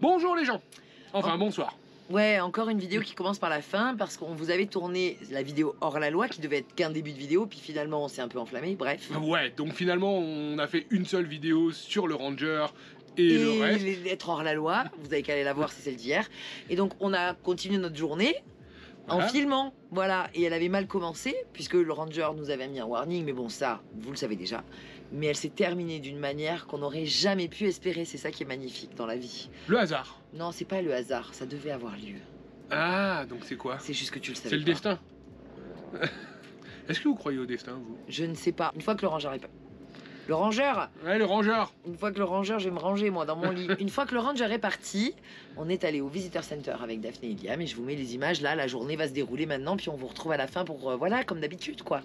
Bonjour les gens. Enfin, bonsoir. Ouais, encore une vidéo qui commence par la fin parce qu'on vous avait tourné la vidéo hors la loi qui devait être qu'un début de vidéo, puis finalement on s'est un peu enflammé, bref. Ouais, donc finalement on a fait une seule vidéo sur le Ranger et le reste. Être hors la loi, vous avez qu'à aller la voir, c'est celle d'hier. Et donc on a continué notre journée en filmant, voilà. Et elle avait mal commencé puisque le Ranger nous avait mis un warning, mais bon ça, vous le savez déjà. Mais elle s'est terminée d'une manière qu'on n'aurait jamais pu espérer, c'est ça qui est magnifique dans la vie. Le hasard. Non, c'est pas le hasard, ça devait avoir lieu. Ah, donc c'est quoi? C'est juste que tu le savais. C'est le destin. Est-ce que vous croyez au destin, vous? Je ne sais pas. Une fois que le Ranger est pas... Le Ranger. Ouais, le Ranger. Une fois que le Ranger, je vais me ranger moi dans mon lit. Une fois que le Ranger est parti, on est allé au Visitor Center avec Daphné et Liam et je vous mets les images là. La journée va se dérouler maintenant, puis on vous retrouve à la fin pour voilà, comme d'habitude quoi.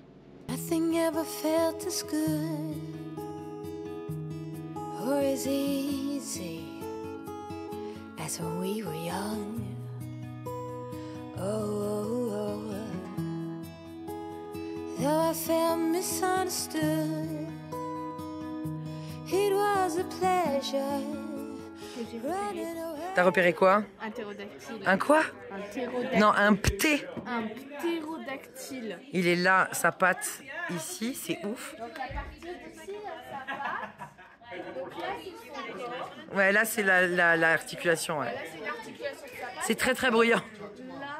Nothing ever felt as good or as easy as when we were young. Oh, though I felt misunderstood, it was a pleasure. T'as repéré quoi? Un ptérodactyle. Un quoi? Un ptérodactyle. Non, un pté. Un ptérodactyle. Il est là, sa patte ici, c'est ouf. Donc à partir d'ici, sa patte. Donc là, c'est son corps. Ouais, là c'est l'articulation. Ouais. Là, c'est une articulation de sa patte. C'est très très bruyant. Là.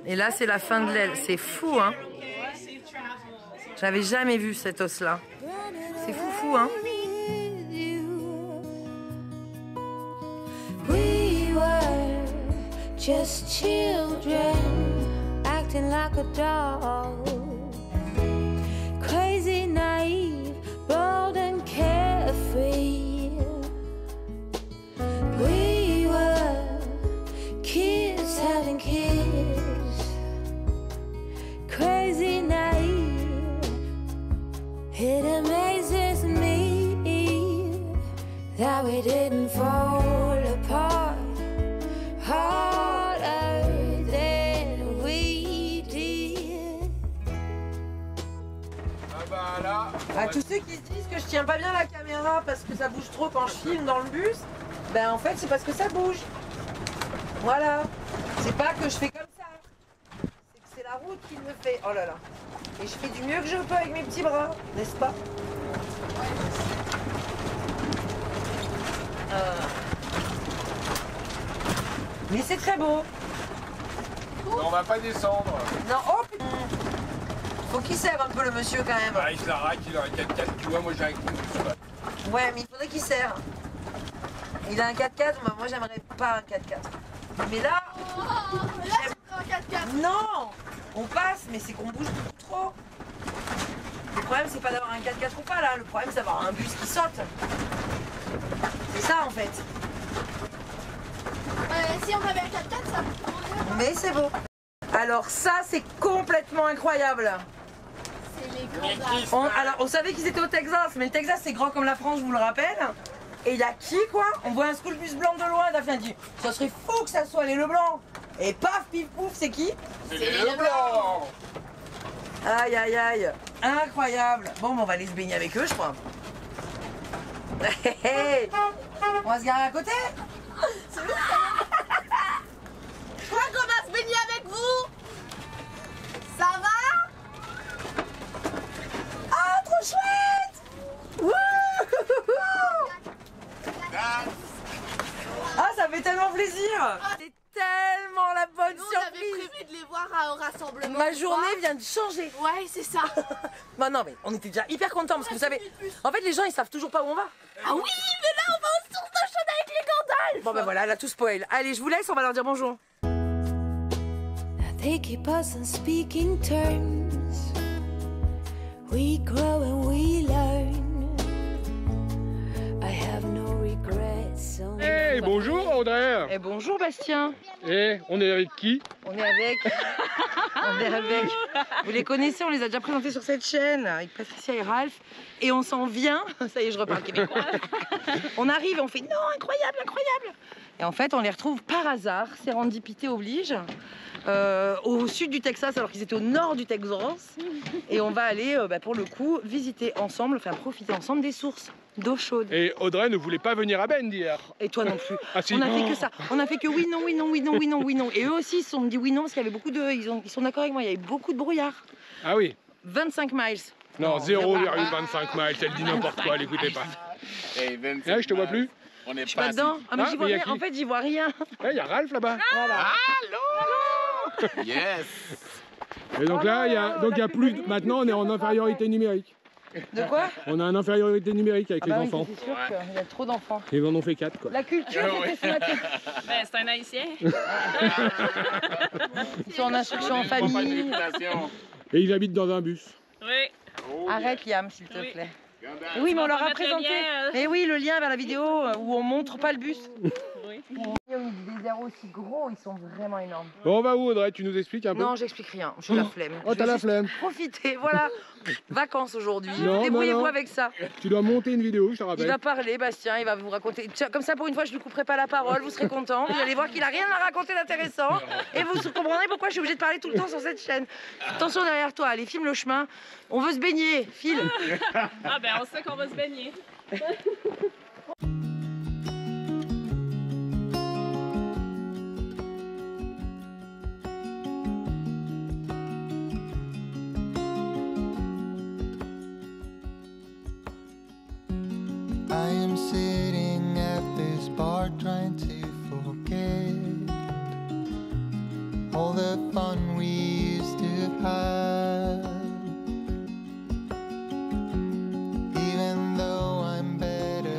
Et là c'est la fin de l'aile. C'est fou, hein? J'avais jamais vu cet os là. C'est fou fou, hein? Just children acting like a doll, crazy, naive, bold and carefree. We were kids having kids, crazy, naive. It amazes me that we didn't fall apart. À tous ceux qui se disent que je tiens pas bien la caméra parce que ça bouge trop quand je filme dans le bus, ben en fait c'est parce que ça bouge. Voilà. C'est pas que je fais comme ça. C'est que c'est la route qui le fait. Oh là là. Et je fais du mieux que je peux avec mes petits bras, n'est-ce pas? Mais c'est très beau. On va pas descendre. Non, oh putain. Faut qu'il serve un peu le monsieur quand même. Bah, il se la raque, il a un 4x4, tu vois, moi j'ai un coup. Ouais, mais il faudrait qu'il serve. Il a un 4x4, moi j'aimerais pas un 4x4. Mais là... Oh, là, c'est un 4x4. Non, on passe, mais c'est qu'on bouge beaucoup trop. Le problème, c'est pas d'avoir un 4x4 ou pas, là. Le problème, c'est d'avoir un bus qui saute. C'est ça, en fait. Si on avait un 4x4, ça pourrait. Mais c'est beau. Alors ça, c'est complètement incroyable. C'est les grands arbres. Alors, on savait qu'ils étaient au Texas, mais le Texas, c'est grand comme la France, je vous le rappelle. Et il y a qui, quoi? On voit un school bus blanc de loin, Daphné dit, ça serait fou que ça soit les Leblanc. Et paf, pif, pouf, c'est qui? C'est les Leblanc. Aïe, aïe, aïe. Incroyable. Bon, on va aller se baigner avec eux, je crois. On va se garer à côté. Je crois qu'on va se baigner avec vous. Ça va? Ah, trop chouette. Wouh. Ah, ça fait tellement plaisir. C'est tellement la bonne Nous, on avait surprise. prévu de les voir au rassemblement. Ma journée vient de changer. Ouais, c'est ça. Bah non, mais on était déjà hyper contents parce que vous savez, en fait, les gens ils savent toujours pas où on va. Ah oui, mais là, on va aux sources d'eau chaude avec les Gandalf. Bon, ben voilà, là tout spoil. Allez, je vous laisse, on va leur dire bonjour. They keep us on speaking terms. We grow and we learn. I have no regrets. Hey, bonjour Audrey. Et bonjour Bastien. Et on est avec qui? On est avec. On est avec. Vous les connaissez, on les a déjà présentés sur cette chaîne avec Patricia et Ralph. Et on s'en vient. Ça y est, je reparle québécois. On arrive et on fait non, incroyable, incroyable. Et en fait, on les retrouve par hasard. Sérendipité oblige. Au sud du Texas, alors qu'ils étaient au nord du Texas. Et on va aller, pour le coup, visiter ensemble, enfin profiter ensemble des sources. d'eau chaude. Et Audrey ne voulait pas venir à Bend hier. Et toi non plus. Ah si. On a fait que ça. On a fait que oui, non, oui, non, oui, non, oui, non, oui, non. Et eux aussi, ils se sont dit oui, non, parce qu'il y avait beaucoup de. Ils sont d'accord avec moi, il y avait beaucoup de brouillard. Ah oui. 25 miles. Non, 0,25 miles, elle dit n'importe quoi, l'écoutez pas. Hey, Vince, Là, je te vois plus. On est Je suis pas dedans. Ah, mais Ah, j'y vois mais y a rien. qui En fait, j'y vois rien. Là, il y a Ralph là-bas. Voilà. Yes. Et donc là, il y a plus. Maintenant, on est en infériorité numérique. De quoi? On a une infériorité numérique avec Ah les bah oui, enfants. c'est sûr qu'il y a trop d'enfants. Ils en ont fait 4 quoi. La culture, c'était ce matin. Ben, c'est un haïtien. Ils sont en instruction en famille. Et ils habitent dans un bus. Oui. Arrête, Liam, s'il te Oui. plaît. Oui, mais on leur a mettre le présenté. lien, Mais oui, le lien vers la vidéo où on montre pas le bus. Oui. Des airs aussi gros, ils sont vraiment énormes. Bon, on va où Audrey? Tu nous expliques un peu? Non, j'explique rien. J'ai la flemme. Oh, Je t'as vais la juste flemme. Profiter, voilà. Vacances aujourd'hui. Non, Débrouillez-vous non. avec ça. Tu dois monter une vidéo, je te Il rappelle. va parler, Bastien, il va vous raconter. Tiens, comme ça, pour une fois, je ne lui couperai pas la parole, vous serez contents. Vous allez voir qu'il n'a rien à raconter d'intéressant. Et vous comprendrez pourquoi je suis obligée de parler tout le temps sur cette chaîne. Attention derrière toi, allez, filme le chemin. On veut se baigner, file. Ah ben, on sait qu'on va se baigner. I am sitting at this bar trying to forget all the fun we used to have. Even though I'm better.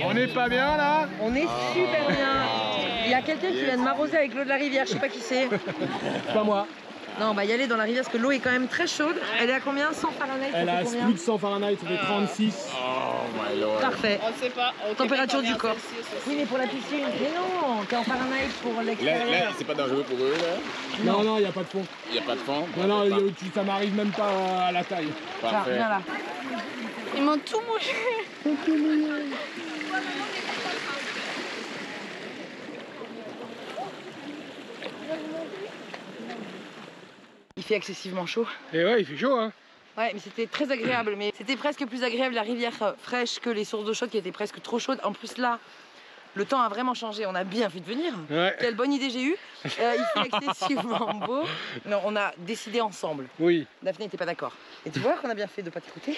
On n'est pas bien là? On est super bien. Il y a quelqu'un qui vient de m'arroser avec l'eau de la rivière, je sais pas qui c'est. Pas moi. Non, on va y aller dans la rivière parce que l'eau est quand même très chaude. Elle est à combien? 100 Fahrenheit? Elle ça a fait combien? plus de 100 Fahrenheit, ça fait 36. Oh my lord. Parfait. On ne sait pas. Au Température Québec, du on corps. regarde Celsius aussi. Oui, mais pour la piscine. Mais non, t'es en Fahrenheit pour Là, l'extérieur. c'est pas dangereux pour eux, là. Non, non, il n'y a pas de fond. Il n'y a pas de fond. Non, non, ça m'arrive même pas à la taille. Tiens, Parfait. viens là. Ils m'ont tout mouillé. Il fait excessivement chaud. Et ouais, il fait chaud hein. Ouais, mais c'était très agréable. Mais c'était presque plus agréable la rivière fraîche que les sources d'eau chaude qui étaient presque trop chaudes. En plus là, le temps a vraiment changé. On a bien fait de venir. Ouais. Quelle bonne idée j'ai eue. Il fait excessivement beau. Non, on a décidé ensemble. Oui. Daphné n'était pas d'accord. Et tu vois qu'on a bien fait de ne pas t'écouter.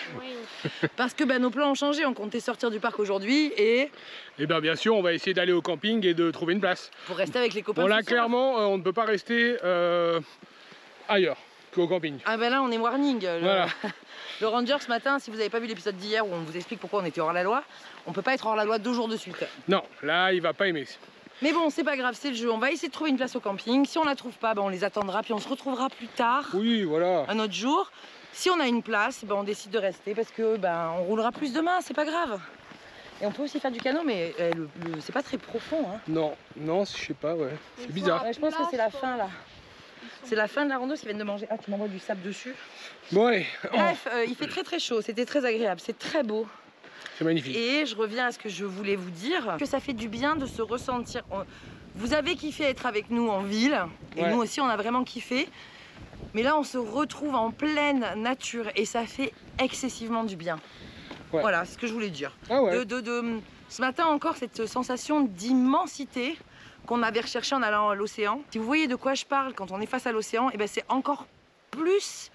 Parce que nos plans ont changé. On comptait sortir du parc aujourd'hui et Et bien sûr, on va essayer d'aller au camping et de trouver une place. pour rester avec les copains. Bon là, ce soir. clairement, on ne peut pas rester ailleurs qu'au camping. Ah ben là, on est warning. Voilà. Le ranger ce matin, si vous n'avez pas vu l'épisode d'hier où on vous explique pourquoi on était hors la loi, on peut pas être hors la loi 2 jours de suite. Non, là, il va pas aimer. Mais bon, c'est pas grave, c'est le jeu. On va essayer de trouver une place au camping. Si on la trouve pas, on les attendra, puis on se retrouvera plus tard, Oui, voilà. un autre jour. Si on a une place, on décide de rester parce que on roulera plus demain, c'est pas grave. Et on peut aussi faire du canot, mais c'est pas très profond. Hein. Non, non, je sais pas, ouais. C'est bizarre. Ouais, je pense que c'est la fin là. C'est la fin de la rando, qui viennent de manger. Ah, tu m'envoies du sable dessus. Bon, allez, Bref, il fait très très chaud, c'était très agréable, c'est très beau. c'est magnifique. Et je reviens à ce que je voulais vous dire, que ça fait du bien de se ressentir. Vous avez kiffé être avec nous en ville, et Ouais. nous aussi on a vraiment kiffé. Mais là on se retrouve en pleine nature et ça fait excessivement du bien. Ouais. Voilà, c'est ce que je voulais dire. Ah ouais. Ce matin encore, cette sensation d'immensité qu'on avait recherchée en allant à l'océan. Si vous voyez de quoi je parle quand on est face à l'océan, c'est encore plus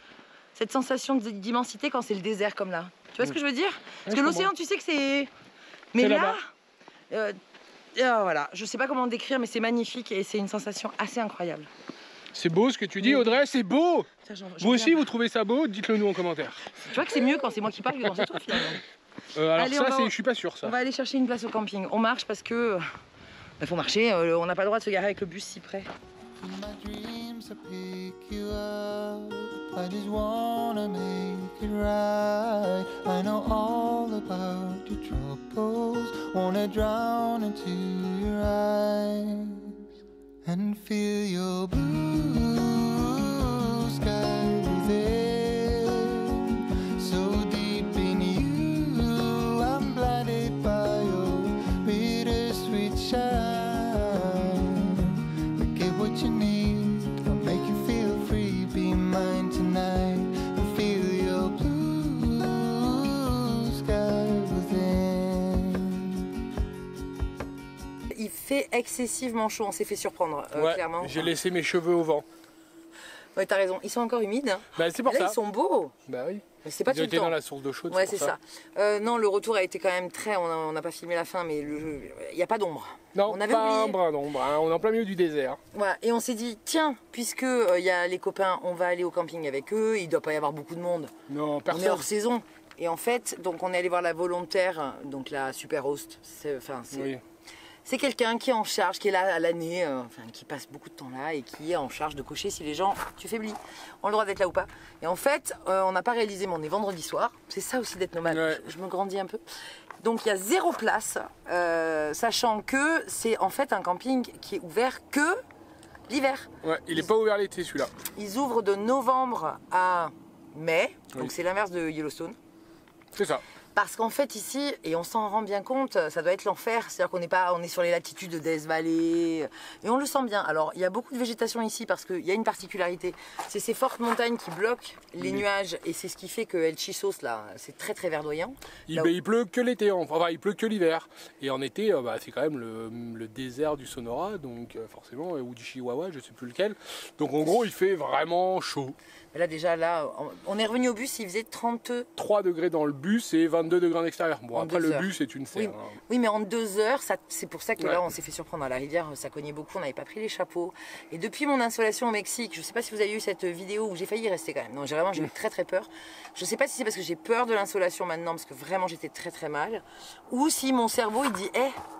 cette sensation d'immensité quand c'est le désert comme là. Tu vois ce que je veux dire? Parce que je l'océan, tu sais que c'est... Mais C'est là, là-bas. voilà, je sais pas comment décrire, mais c'est magnifique et c'est une sensation assez incroyable. C'est beau ce que tu dis, Audrey, c'est beau. Putain, j'en Vous aussi, reviens vous trouvez ça beau? Dites-le nous en commentaire. pas. Tu vois que c'est mieux quand c'est moi qui parle que quand c'est toi finalement. Alors Allez, ça, on va- je suis pas sûr ça. On va aller chercher une place au camping. On marche parce que... faut marcher, on n'a pas le droit de se garer avec le bus si près. In my dreams I pick you up. I just wanna make it right. I know all about your troubles. Wanna drown into your eyes and feel your blue sky within. So deep in you, I'm blinded by your bittersweet shine. What you need, I'll make you feel free. Be mine tonight and feel your blue sky. fait excessivement chaud, on s'est fait surprendre, Ouais, clairement. j'ai laissé mes cheveux au vent. Ouais, t'as raison, ils sont encore humides. Hein. Bah, c'est pour Là, ça. ils sont beaux. Bah oui. Mais c'est pas Ils tout ont le été temps. dans la source d'eau chaude. Ouais, pour c'est ça. Non, le retour a été quand même très. On n'a pas filmé la fin, mais il n'y a pas d'ombre. Non, On avait pas oublié. un brin d'ombre, hein. On est en plein milieu du désert. Voilà. Et on s'est dit, tiens, puisque il y a les copains, on va aller au camping avec eux. Il ne doit pas y avoir beaucoup de monde. Non, On est personne. hors saison. Et en fait, donc on est allé voir la volontaire, donc la super host. Oui. C'est quelqu'un qui est en charge, qui est là à l'année, qui passe beaucoup de temps là et qui est en charge de cocher si les gens, tu faiblis, ont le droit d'être là ou pas. Et en fait, on n'a pas réalisé, mais on est vendredi soir. C'est ça aussi d'être nomade. Ouais. Je me grandis un peu. Donc il y a 0 place, sachant que c'est en fait un camping qui est ouvert que l'hiver. Ouais, il n'est pas ouvert l'été celui-là. Ils ouvrent de novembre à mai, donc Oui. c'est l'inverse de Yellowstone. C'est ça. Parce qu'en fait ici, et on s'en rend bien compte, ça doit être l'enfer. C'est-à-dire qu'on n'est pas, on est sur les latitudes de Death Valley, et on le sent bien. Alors il y a beaucoup de végétation ici parce qu'il y a une particularité, c'est ces fortes montagnes qui bloquent les nuages, et c'est ce qui fait que El Chisos là, c'est très très verdoyant. Là où- Il pleut que l'été, enfin il pleut que l'hiver. Et en été, c'est quand même le désert du Sonora, donc forcément, ou du Chihuahua, je sais plus lequel. Donc en gros, il fait vraiment chaud. Là déjà là, on est revenu au bus, il faisait 30. 3 degrés dans le bus et 22 degrés en extérieur. Bon, En après 2 le heures. bus, c'est une serre. hein. Oui, mais en 2 heures, c'est pour ça que Ouais. là, on s'est fait surprendre à la rivière, ça cognait beaucoup, on n'avait pas pris les chapeaux. Et depuis mon installation au Mexique, je ne sais pas si vous avez eu cette vidéo où j'ai failli y rester quand même. Non, j'ai eu très très peur. Je ne sais pas si c'est parce que j'ai peur de l'insolation maintenant, parce que vraiment j'étais très très mal, ou si mon cerveau il dit,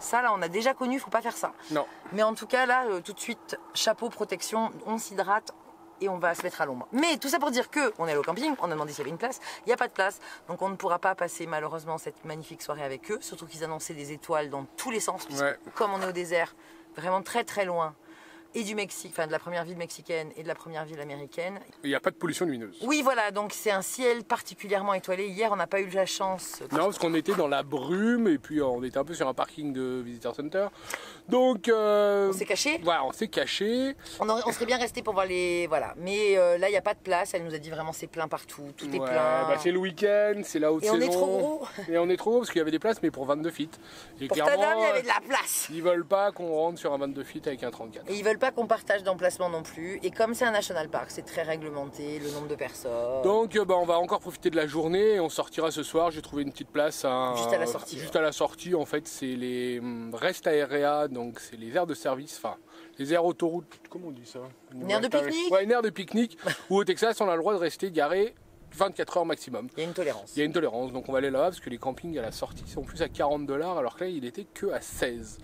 ça là, on a déjà connu, il faut pas faire ça. Non. Mais en tout cas, là, tout de suite, chapeau, protection, on s'hydrate. Et on va se mettre à l'ombre. Mais tout ça pour dire que on est allé au camping, on a demandé s'il y avait une place, il n'y a pas de place, donc on ne pourra pas passer malheureusement cette magnifique soirée avec eux, surtout qu'ils annonçaient des étoiles dans tous les sens, puisque Ouais. comme on est au désert, vraiment très très loin, et du Mexique, enfin de la première ville mexicaine et de la première ville américaine. Il n'y a pas de pollution lumineuse. Oui voilà, donc c'est un ciel particulièrement étoilé. Hier on n'a pas eu la chance. Non, parce qu'on était dans la brume et puis on était un peu sur un parking de visitor center. Donc, On s'est caché. voilà, on s'est caché. On serait bien resté pour voir les... Voilà. Mais là il n'y a pas de place, elle nous a dit vraiment c'est plein partout, tout est Ouais, plein. c'est le week-end, c'est la haute Et saison. on est trop gros. Et on est trop gros parce qu'il y avait des places, mais pour 22 feet. Et Pour ta clairement, dame il y avait de la place. ils veulent pas qu'on rentre sur un 22 feet avec un 34. Et ils veulent pas qu'on partage d'emplacement non plus. Et comme c'est un national park, c'est très réglementé, le nombre de personnes. Donc on va encore profiter de la journée et on sortira ce soir. J'ai trouvé une petite place Juste à la sortie, Juste à la sortie, en fait, c'est les rest area, donc c'est les aires de service, enfin les aires autoroutes, comment on dit ça? Une aire de pique-nique. Ouais, une aire de pique-nique où au Texas on a le droit de rester garé 24 heures maximum. Il y a une tolérance. Il y a une tolérance, donc on va aller là-bas parce que les campings à la sortie sont plus à 40 $, alors que là il était que à 16.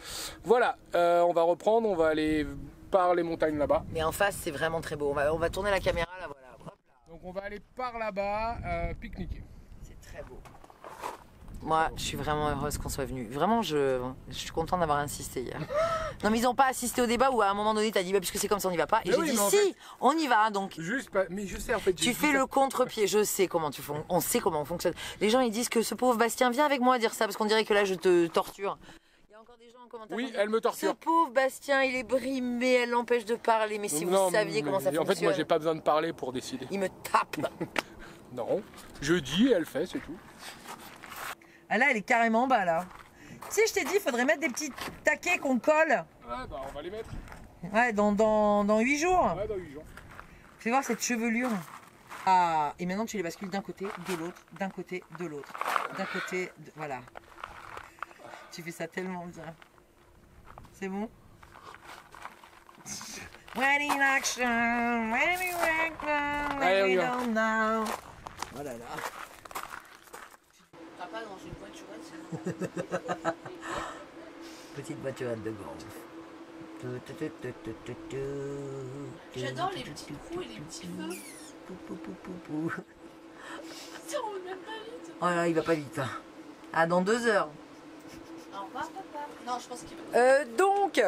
Voilà, on va reprendre, on va aller par les montagnes là-bas. Mais en face, c'est vraiment très beau. On va tourner la caméra là, voilà. Hop là. Donc on va aller par là-bas pique-niquer. C'est très beau. Moi, je suis vraiment heureuse qu'on soit venu. Vraiment, je suis contente d'avoir insisté hier. Non, mais ils n'ont pas assisté au débat où à un moment donné, tu as dit, puisque c'est comme ça, on n'y va pas. Et Mais j'ai oui, dit, mais en si, fait- on y va. Donc, Juste, pas- mais je sais en fait. tu fais le contre-pied. Je sais comment on sait comment on fonctionne. Les gens, ils disent que ce pauvre Bastien, viens avec moi dire ça, parce qu'on dirait que là, je te torture. Il y a encore des gens en commentaire. Oui, qui disent, elle me ce torture. pauvre Bastien, il est brimé, elle l'empêche de parler. Mais si Non, vous saviez comment ça mais fonctionne. En fait, moi j'ai pas besoin de parler pour décider. Il me tape. Non, je dis, elle fait, c'est tout. Ah là, elle est carrément bas là. Tu sais, je t'ai dit, il faudrait mettre des petits taquets qu'on colle. Ouais, bah on va les mettre. Ouais, dans 8 jours. Ouais, dans 8 jours. Fais voir cette chevelure. Ah, et maintenant tu les bascules d'un côté, de l'autre, d'un côté, de l'autre. D'un côté, voilà. Tu fais ça tellement bien. C'est bon? When in action, when you act now, Allez, on when y you va. don't know. Oh là là. Pas dans une voiturette, Petite voiturette de golf. J'adore les petits coups et les petits feux. Ça roule même pas vite. Oh là, il va pas vite. Hein. Ah, dans 2 heures. Au revoir, papa. Non, je pense qu'il va. Donc,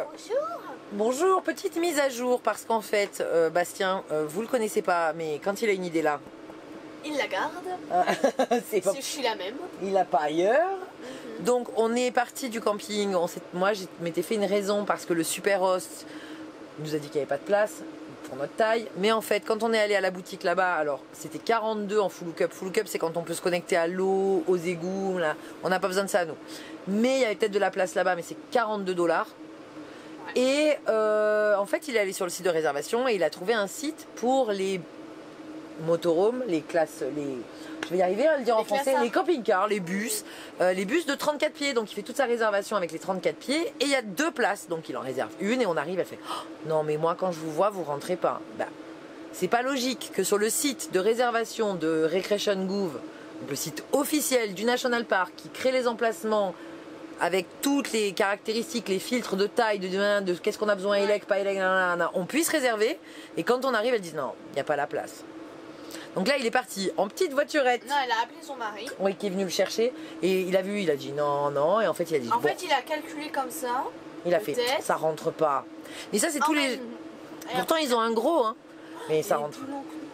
bonjour, petite mise à jour parce qu'en fait, Bastien, vous le connaissez pas, mais quand il a une idée là, Il la garde. c'est pas, Je suis la même. il l'a pas ailleurs. Donc, on est parti du camping. Moi, je m'étais fait une raison parce que le super host nous a dit qu'il n'y avait pas de place pour notre taille. Mais en fait, quand on est allé à la boutique là-bas, alors c'était 42 en full cup. Full cup, c'est quand on peut se connecter à l'eau, aux égouts. Là. On n'a pas besoin de ça, nous. Mais il y avait peut-être de la place là-bas, mais c'est 42 $. Et en fait, il est allé sur le site de réservation et il a trouvé un site pour les motorhomes, les classes, je vais y arriver à le dire en français, les camping-cars, les bus de 34 pieds. Donc il fait toute sa réservation avec les 34 pieds et il y a 2 places. Donc il en réserve une et on arrive, elle fait oh, non mais moi quand je vous vois, vous rentrez pas. Bah, c'est pas logique que sur le site de réservation de Recreation Gouv, donc le site officiel du National Park qui crée les emplacements avec toutes les caractéristiques, les filtres de taille, de qu'est-ce qu'on a besoin, élec, pas élec, on puisse réserver. Et quand on arrive, elle dit non, il n'y a pas la place. Donc là, il est parti en petite voiturette. Non, elle a appelé son mari. Oui, qui est venu le chercher. Et il a vu, il a dit non, non. Et en fait, il a dit En fait, il a calculé comme ça. Il a fait, ça rentre pas. Mais ça, c'est tous les. Pourtant, ils ont un gros, hein. Mais ça rentre.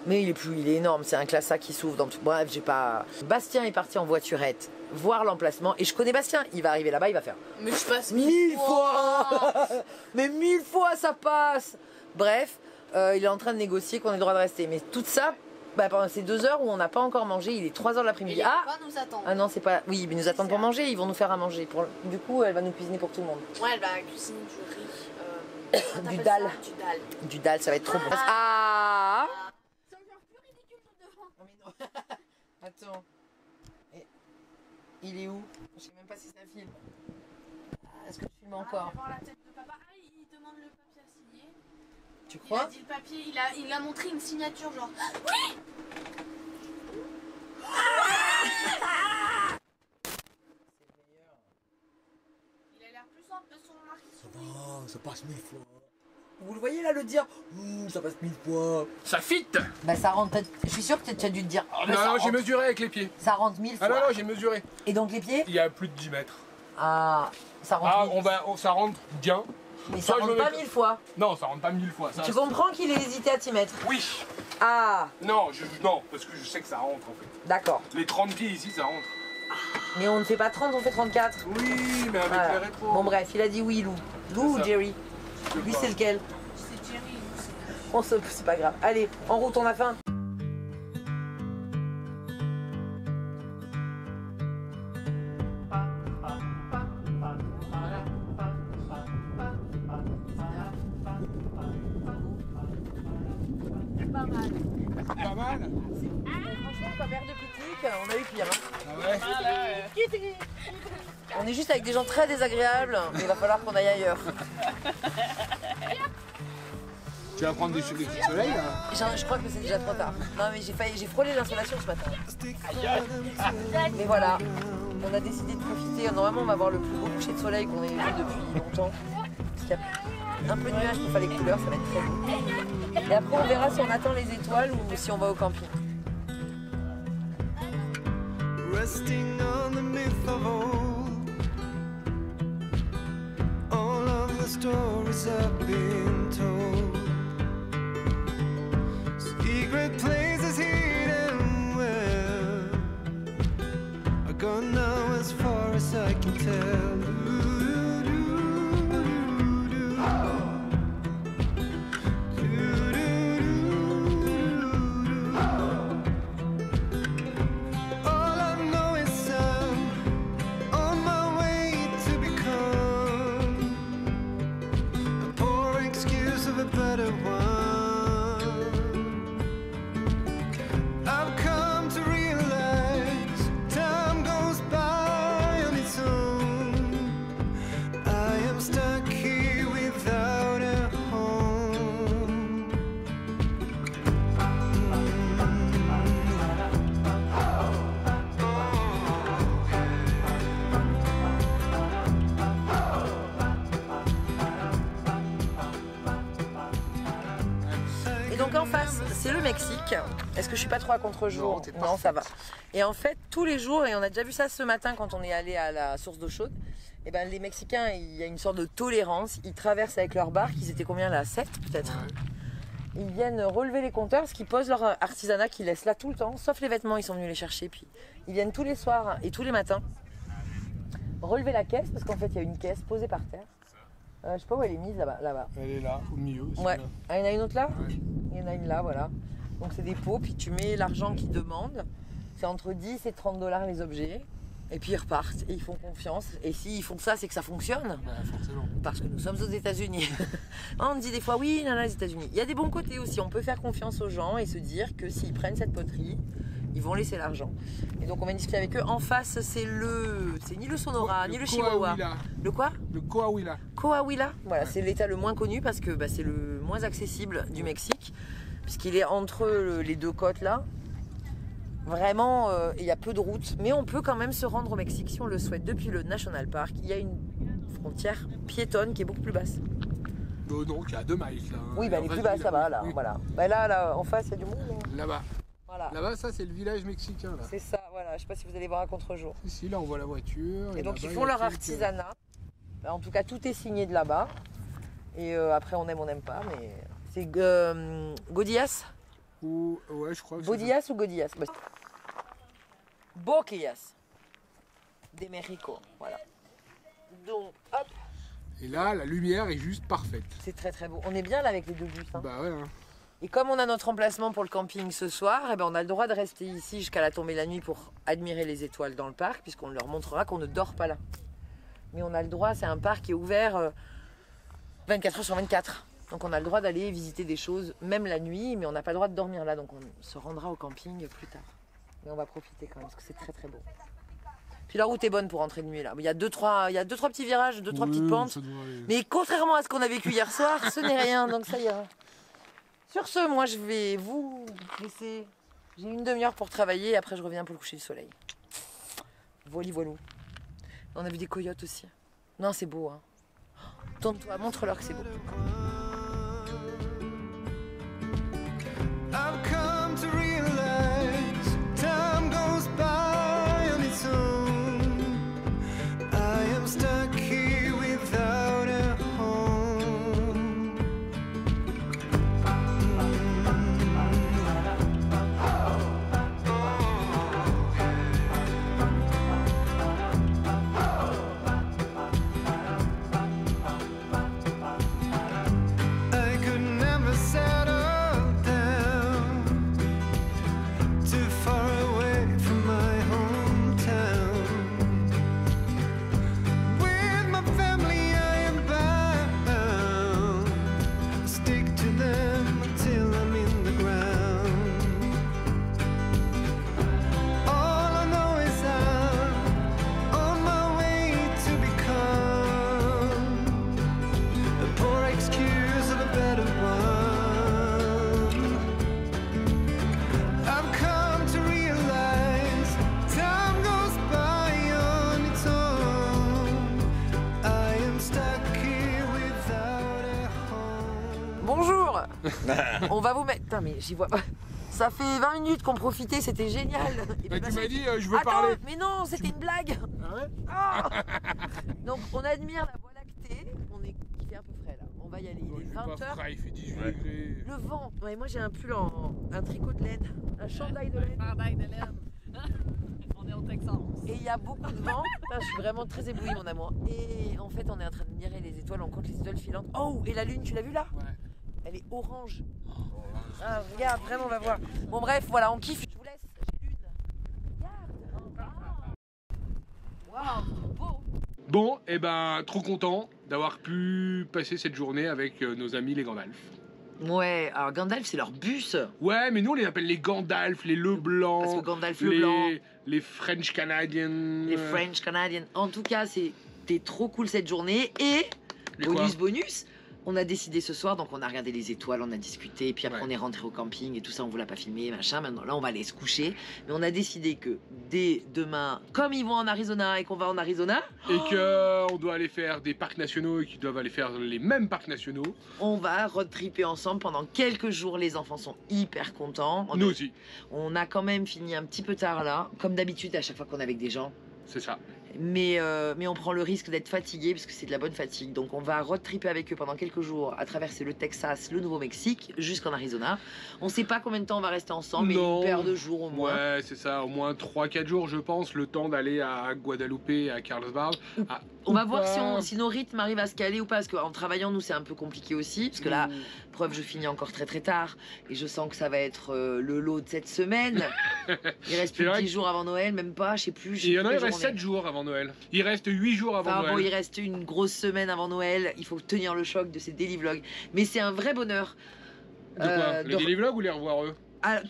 Mais il est énorme. C'est un classe A qui s'ouvre dans tout. Bref, j'ai pas. Bastien est parti en voiturette voir l'emplacement. Et je connais Bastien. Il va arriver là-bas, il va faire. Mais je passe 1000 fois. Mais 1000 fois, ça passe. Bref, il est en train de négocier qu'on ait le droit de rester. Mais tout ça. Bah, pendant ces 2 heures où on n'a pas encore mangé, il est 3 heures de l'après-midi. Il va pas nous attendre. Ah non, c'est pas. Oui, mais nous attendent pour manger, ils vont nous faire à manger. Du coup, elle va nous cuisiner pour tout le monde. Ouais, elle va cuisiner du riz. Du dalle. Du dalle. Du dalle, ça va être trop bon. Ah C'est encore plus ridicule de devant. Non, mais non. Attends. Il est où? Je sais même pas si c'est un film. Est-ce que tu filmes encore? Voir la tête de papa. Ah, il demande le papier à signer. Tu Il crois? a dit le papier, il a montré une signature genre oui. Il a l'air plus simple de son mari. Oh, ça passe 1000 fois. Vous le voyez là le dire? Ça passe 1000 fois. Ça fit. Bah ça rentre. Je suis sûre que tu as dû te dire. Ah, non, j'ai mesuré avec les pieds. Ça rentre 1000 fois. Ah non, non, j'ai mesuré. Et donc les pieds? Il y a plus de 10 mètres. Ah, ça rentre. Ah, ça rentre bien. Mais ça rentre pas 1000 fois. Non, ça rentre pas 1000 fois. Ça Tu comprends qu'il ait hésité à t'y mettre? Oui. Ah, Non, non, parce que je sais que ça rentre en fait. d'accord. Les 30 pieds ici, ça rentre. Mais on ne fait pas 30, on fait 34. Oui, mais avec Voilà. les rétros. Bon bref, il a dit oui Lou. Lou ou ça. Jerry? Je sais Lui pas. c'est lequel? C'est Jerry. C'est pas grave. Allez, en route, on a faim. Pas mal. Franchement, comme verre de pique-nique, on a eu pire. Hein. Ah ouais. On est juste avec des gens très désagréables, mais il va falloir qu'on aille ailleurs. Tu vas prendre des coups de soleil là? Je crois que c'est déjà trop tard. Non mais j'ai frôlé l'insolation ce matin. Mais voilà, on a décidé de profiter. Normalement on va voir le plus beau coucher de soleil qu'on ait vu depuis longtemps. Parce qu'il y a un peu de nuages pour faire les couleurs, ça va être très beau. Et après on verra si on attend les étoiles ou si on va au camping. Resting on the myth of old, all of the stories have been told. Secret places hidden well are gone now as far as I can tell. All I know is I'm on my way to become a poor excuse of a better one. I've come to realize time goes by on its own. I am stuck here without a home. Et donc en face, c'est le Mexique. Est-ce que je suis pas trop à contre-jour? Non, t'es Non, ça va. Et en fait, tous les jours, et on a déjà vu ça ce matin quand on est allé à la source d'eau chaude, et ben les Mexicains, il y a une sorte de tolérance. Ils traversent avec leur barque, ils étaient combien là? 7 peut-être? Ils viennent relever les compteurs parce qu'ils posent leur artisanat qu'ils laissent là tout le temps, sauf les vêtements, ils sont venus les chercher. Puis ils viennent tous les soirs et tous les matins relever la caisse parce qu'en fait il y a une caisse posée par terre. Je sais pas où elle est mise là-bas. Elle est là, au milieu. Ouais. Là. Ah, il y en a une autre là? Ouais. Il y en a une là, voilà. Donc c'est des pots, puis tu mets l'argent qu'ils demandent. C'est entre 10 et 30 $ les objets. Et puis ils repartent et ils font confiance. Et s'ils font ça, c'est que ça fonctionne. Bah, forcément. Parce que nous sommes aux États-Unis. On dit des fois, oui, non, les États-Unis. Il y a des bons côtés aussi. On peut faire confiance aux gens et se dire que s'ils prennent cette poterie, ils vont laisser l'argent. Et donc on va discuter avec eux. En face, c'est ni le Sonora, ni le Chihuahua. Coahuila. Le quoi? Le Coahuila. Coahuila. Voilà, c'est l'état le moins connu parce que c'est le moins accessible du Mexique. Puisqu'il est entre les deux côtes là. Vraiment, il y a peu de routes, mais on peut quand même se rendre au Mexique si on le souhaite. Depuis le National Park, il y a une frontière piétonne qui est beaucoup plus basse. Donc il y a 2 miles là. Oui, elle est plus basse, ça va là. Oui. Voilà. Là, en face, il y a du monde. Là-bas. Voilà. Là-bas, ça c'est le village mexicain là. C'est ça, voilà. Je sais pas si vous allez voir à contre-jour. Ici, là on voit la voiture. Et donc là-bas, ils il font y a leur quelques- artisanat. En tout cas, tout est signé de là-bas. Et après, on n'aime pas, mais c'est Godillas. Ouais, je crois que c'est Bodillas ou Godillas? Boquillas de Mexico, voilà. Donc, hop, ça. Et là, la lumière est juste parfaite. c'est très très beau. On est bien là avec les deux bus. Hein. Bah ouais. Hein. Et comme on a notre emplacement pour le camping ce soir, eh ben on a le droit de rester ici jusqu'à la tombée de la nuit pour admirer les étoiles dans le parc, puisqu'on leur montrera qu'on ne dort pas là. Mais on a le droit, c'est un parc qui est ouvert 24 heures sur 24. Donc on a le droit d'aller visiter des choses, même la nuit, mais on n'a pas le droit de dormir là. Donc on se rendra au camping plus tard. Mais on va profiter quand même, parce que c'est très très beau. Puis la route est bonne pour rentrer de nuit là. Il y a deux trois petits virages, deux trois petites pentes. Ça doit aller. Mais contrairement à ce qu'on a vécu hier soir, ce n'est rien, donc ça ira. Sur ce, moi je vais vous laisser. J'ai une demi-heure pour travailler et après je reviens pour le coucher du soleil. Voili voilou. On a vu des coyotes aussi. Non, c'est beau, hein. Tourne-toi, montre-leur que c'est beau. I've come to realize time goes by on its own. I am stuck here without a home. I could never settle down too far away from my hometown. With my family I am bound. Stick to them until I'm in the ground. All I know is I'm on my way to become a poor excuse of a better one. I've come to realize time goes by on its own. I am stuck here without a home. Bonjour. On va vous mettre. Putain, mais j'y vois pas. Ça fait 20 minutes qu'on profitait, c'était génial. Et Bah, puis, tu bah, m'as dit, je veux Attends, parler. mais non, c'était une blague. Ah ouais. Ah. Donc on admire la voie lactée. Il fait un peu frais là. On va y aller. Il est Il fait pas 20h. frais, il fait 18 degrés. Le vent. Ouais, moi j'ai un pull un tricot de laine, un chandail de laine. Chandail de laine. On est au Texas. Et il y a beaucoup de vent. Putain, je suis vraiment très éblouie mon amour. Et en fait on est en train de mirer les étoiles, on compte les étoiles filantes. Oh, et la lune, tu l'as vue là? Ouais. Elle est orange. Ah, regarde, vraiment, on va voir. Bon, bref, voilà, on kiffe. Je vous laisse. J'ai lune. Regarde. Waouh, c'est beau. Bon, et ben trop content d'avoir pu passer cette journée avec nos amis les Gandalf. Ouais, alors Gandalf, c'est leur bus. Ouais, mais nous on les appelle les Gandalf, les Leblanc, Parce que Gandalf Leblanc. les French Canadians. Les French Canadians. En tout cas, c'était trop cool cette journée. Et, Les quoi bonus, on a décidé ce soir, donc on a regardé les étoiles, on a discuté, et puis après Ouais. on est rentré au camping et tout ça, on vous l'a pas filmé, machin. Maintenant là, on va aller se coucher. Mais on a décidé que dès demain, comme ils vont en Arizona et qu'on va en Arizona, Et qu'on doit aller faire des parcs nationaux et qu'ils doivent aller faire les mêmes parcs nationaux. on va road tripper ensemble pendant quelques jours. Les enfants sont hyper contents. Nous aussi, On a quand même fini un petit peu tard là, comme d'habitude à chaque fois qu'on est avec des gens. c'est ça. Mais on prend le risque d'être fatigué parce que c'est de la bonne fatigue. Donc on va road tripper avec eux pendant quelques jours à traverser le Texas, le Nouveau-Mexique, jusqu'en Arizona. On sait pas combien de temps on va rester ensemble, mais Non. une paire de jours au moins. Ouais, c'est ça, au moins 3-4 jours, je pense, le temps d'aller à Guadalupe, à Carlsbad. On va voir si nos rythmes arrivent à se caler ou pas. Parce qu'en travaillant, nous, c'est un peu compliqué aussi. Parce que là, preuve, je finis encore très très tard. Et je sens que ça va être le lot de cette semaine. Il reste C'est plus de vrai 10 jours avant Noël, même pas, je sais plus. je sais Il y en plus a, il quel reste jour on est. 7 jours avant Noël. Il reste 8 jours avant Enfin Noël. bon, il reste une grosse semaine avant Noël. Il faut tenir le choc de ces daily vlogs. Mais c'est un vrai bonheur. De quoi Les de- daily vlogs ou les revoir eux?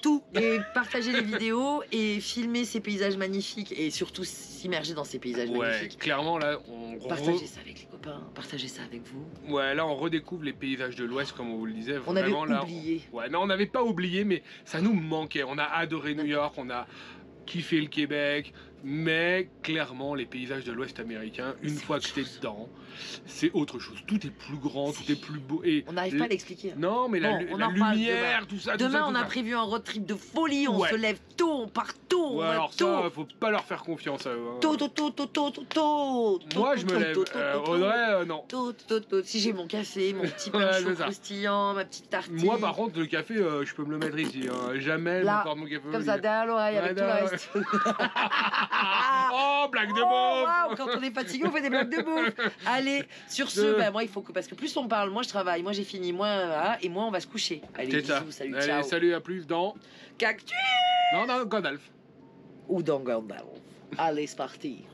Tout. Et partager les vidéos et filmer ces paysages magnifiques et surtout s'immerger dans ces paysages Ouais, magnifiques. clairement là, on Partager ça avec les copains, partager ça avec vous. ouais, là on redécouvre les paysages de l'Ouest comme on vous le disait. On avait Vraiment, là, oublié. Ouais, non, on n'avait pas oublié, mais ça nous manquait. On a adoré New York, on a kiffé le Québec, mais clairement les paysages de l'Ouest américain, une C'est fois autre que t'es chose. dedans, c'est autre chose. Tout est plus grand, tout est plus beau. Et On n'arrive pas à l'expliquer. non, mais Bon, on en reparle lumière, tout ça. tout Demain, ça, on tout a ça. prévu un road trip de folie. On Ouais. se lève tôt, on part tôt, on Ouais, va alors tôt. ça, faut pas leur faire confiance à eux. hein. Tôt, tôt, tôt, tôt, tôt, tôt, tôt. Moi, Tôt, je tôt, me lève. tôt, tôt, tôt, Audrey, non. tôt, tôt, tôt. Si j'ai mon café, mon petit pain Ouais, chaud c'est ça. croustillant, ma petite tartine. Moi, par contre, le café, je peux me le mettre ici. hein. Jamais je Là, me porte mon café. au Comme ça, lit. derrière l'oreille, avec Ouais, tout le derrière- reste. Oh, blague de Oh, beauf. waouh, quand on est fatigué, on fait des blagues de bouffe. Allez, sur ce, bah, moi, il faut que. Parce que plus on parle, moi je travaille, moi j'ai fini, moi, voilà, et moi on va se coucher. Allez, C'est bisous, ça. salut, Allez, ciao. salut, à plus dans. Cactus Non, non, Gandalf. ou dans Gandalf. Allez, c'est parti.